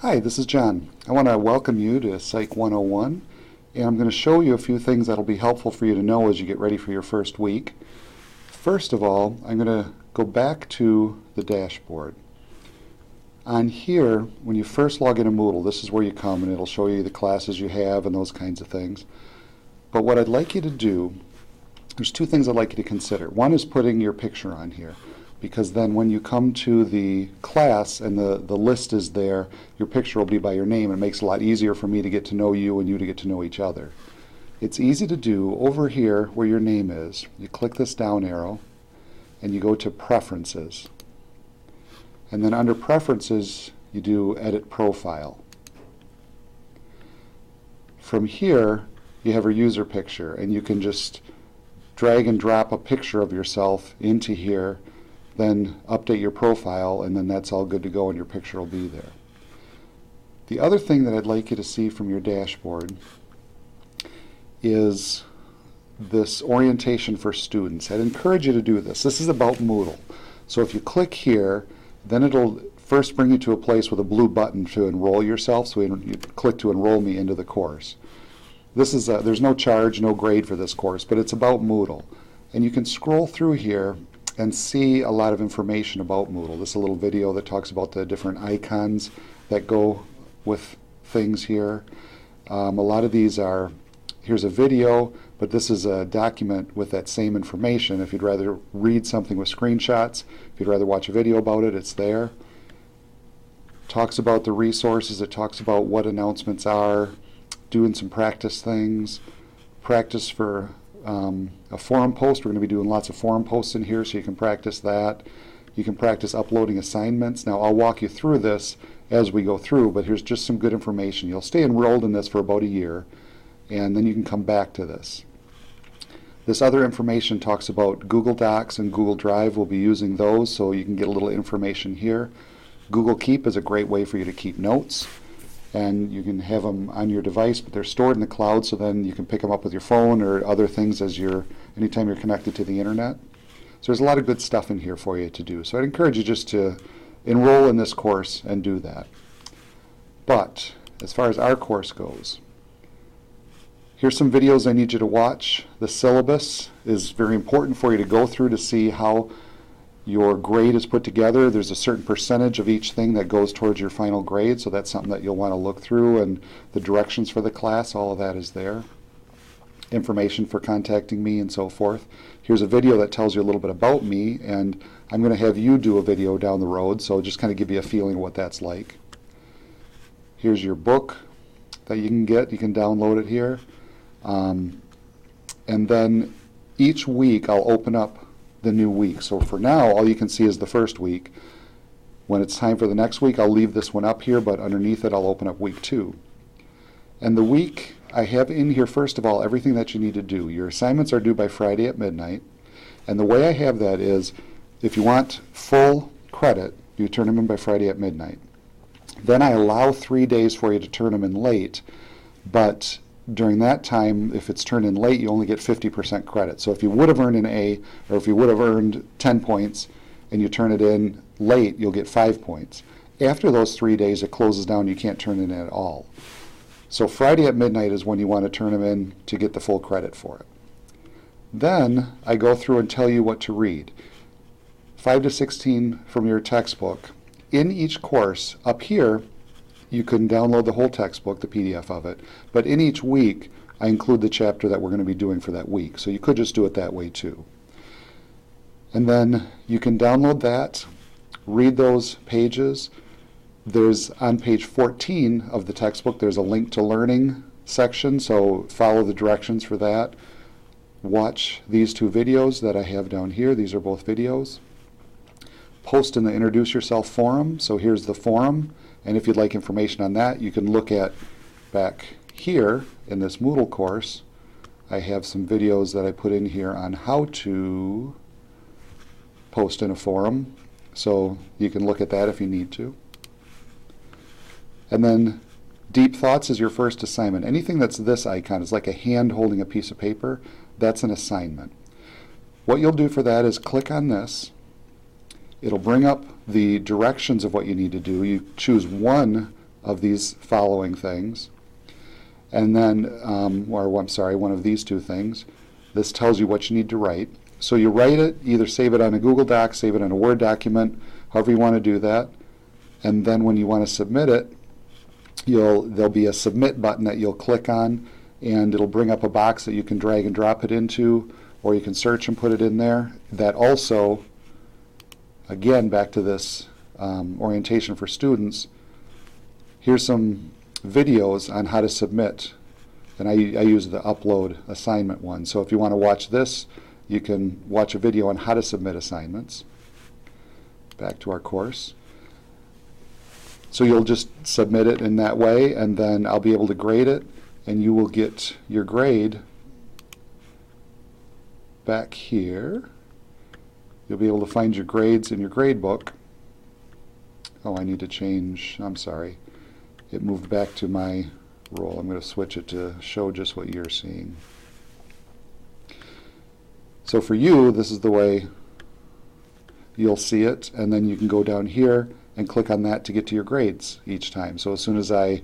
Hi, this is John. I want to welcome you to Psych 101, and I'm going to show you a few things that'll be helpful for you to know as you get ready for your first week. First of all, I'm going to go back to the dashboard. On here, when you first log into Moodle, this is where you come and it'll show you the classes you have and those kinds of things. But what I'd like you to do, there's two things I'd like you to consider. One is putting your picture on here, because then when you come to the class and the list is there, your picture will be by your name. It makes it a lot easier for me to get to know you and you to get to know each other. It's easy to do. Over here where your name is, you click this down arrow and you go to Preferences. And then under Preferences, you do Edit Profile. From here, you have a user picture, and you can just drag and drop a picture of yourself into here, then update your profile, and then that's all good to go and your picture will be there. The other thing that I'd like you to see from your dashboard is this orientation for students. I'd encourage you to do this. This is about Moodle. So if you click here, then it'll first bring you to a place with a blue button to enroll yourself, so you click to enroll me into the course. This is there's no charge, no grade for this course, but it's about Moodle. And you can scroll through here and see a lot of information about Moodle. This is a little video that talks about the different icons that go with things here. A lot of these are, here's a video, but this is a document with that same information. If you'd rather read something with screenshots, if you'd rather watch a video about it, it's there. Talks about the resources, it talks about what announcements are, doing some practice things, practice for a forum post. We're going to be doing lots of forum posts in here, so you can practice that. You can practice uploading assignments. Now I'll walk you through this as we go through, but here's just some good information. You'll stay enrolled in this for about a year, and then you can come back to this. This other information talks about Google Docs and Google Drive. We'll be using those, so you can get a little information here. Google Keep is a great way for you to keep notes, and you can have them on your device, but they're stored in the cloud, so then you can pick them up with your phone or other things as anytime you're connected to the internet. So there's a lot of good stuff in here for you to do. So I'd encourage you just to enroll in this course and do that. But as far as our course goes, here's some videos I need you to watch. The syllabus is very important for you to go through to see how your grade is put together. There's a certain percentage of each thing that goes towards your final grade, so that's something that you'll want to look through, and the directions for the class, all of that is there. Information for contacting me and so forth. Here's a video that tells you a little bit about me, and I'm going to have you do a video down the road, so just kind of give you a feeling of what that's like. Here's your book that you can get. You can download it here. And then each week I'll open up the new week. So for now, all you can see is the first week. When it's time for the next week, I'll leave this one up here, but underneath it I'll open up week 2. And the week, I have in here, first of all, everything that you need to do. Your assignments are due by Friday at midnight. And the way I have that is, if you want full credit, you turn them in by Friday at midnight. Then I allow 3 days for you to turn them in late, but during that time, if it's turned in late, you only get 50% credit. So if you would have earned an A, or if you would have earned 10 points, and you turn it in late, you'll get 5 points. After those 3 days, it closes down. You can't turn it in at all. So Friday at midnight is when you want to turn them in to get the full credit for it. Then I go through and tell you what to read. 5 to 16 from your textbook. In each course, up here, you can download the whole textbook, the PDF of it, but in each week I include the chapter that we're going to be doing for that week. So you could just do it that way too. And then you can download that, read those pages. There's on page 14 of the textbook, there's a link to learning section, so follow the directions for that. Watch these 2 videos that I have down here. These are both videos. Post in the Introduce Yourself forum. So here's the forum. And if you'd like information on that, you can look at back here in this Moodle course. I have some videos that I put in here on how to post in a forum. So you can look at that if you need to. And then Deep Thoughts is your first assignment. Anything that's this icon is like a hand holding a piece of paper. That's an assignment. What you'll do for that is click on this. It'll bring up the directions of what you need to do. You choose one of these following things. And then, or I'm sorry, one of these two things. This tells you what you need to write. So you write it, either save it on a Google Doc, save it in a Word document, however you want to do that. And then when you want to submit it, there'll be a submit button that you'll click on, and it'll bring up a box that you can drag and drop it into, or you can search and put it in there. That also, again, back to this orientation for students, here's some videos on how to submit. And I use the upload assignment one. So if you want to watch this, you can watch a video on how to submit assignments. Back to our course. So you'll just submit it in that way, and then I'll be able to grade it, and you will get your grade back here. You'll be able to find your grades in your grade book. Oh, I need to change, I'm sorry. It moved back to my role. I'm going to switch it to show just what you're seeing. So for you, this is the way you'll see it, and then you can go down here and click on that to get to your grades each time. So as soon as I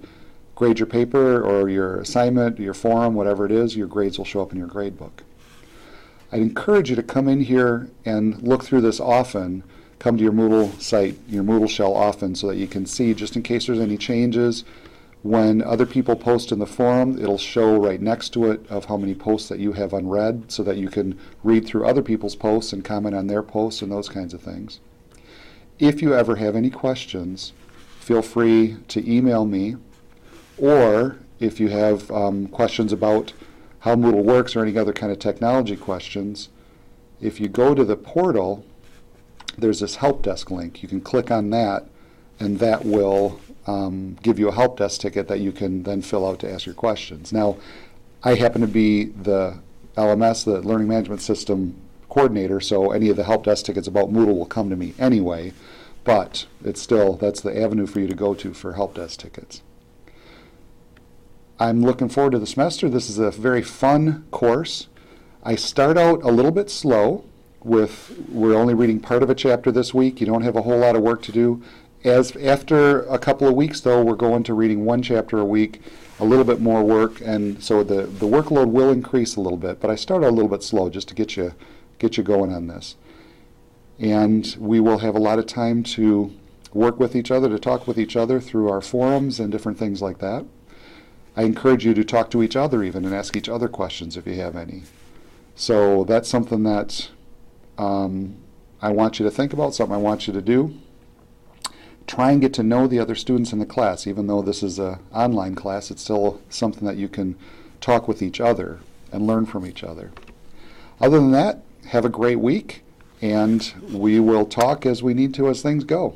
grade your paper or your assignment, your forum, whatever it is, your grades will show up in your grade book. I'd encourage you to come in here and look through this often. Come to your Moodle site, your Moodle shell often, so that you can see, just in case there's any changes. When other people post in the forum, it'll show right next to it of how many posts that you have unread, so that you can read through other people's posts and comment on their posts and those kinds of things. If you ever have any questions, feel free to email me, or if you have questions about how Moodle works or any other kind of technology questions, if you go to the portal, there's this help desk link. You can click on that, and that will give you a help desk ticket that you can then fill out to ask your questions. Now, I happen to be the LMS, the Learning Management System coordinator, so any of the help desk tickets about Moodle will come to me anyway, but it's still, that's the avenue for you to go to for help desk tickets. I'm looking forward to the semester. This is a very fun course. I start out a little bit slow we're only reading part of a chapter this week. You don't have a whole lot of work to do. After a couple of weeks, though, we're going to reading one chapter a week, a little bit more work, and so the workload will increase a little bit, but I start out a little bit slow just to get you going on this. And we will have a lot of time to work with each other, to talk with each other through our forums and different things like that. I encourage you to talk to each other even and ask each other questions if you have any. So that's something that I want you to think about, something I want you to do. Try and get to know the other students in the class. Even though this is an online class, it's still something that you can talk with each other and learn from each other. Other than that, have a great week, and we will talk as we need to as things go.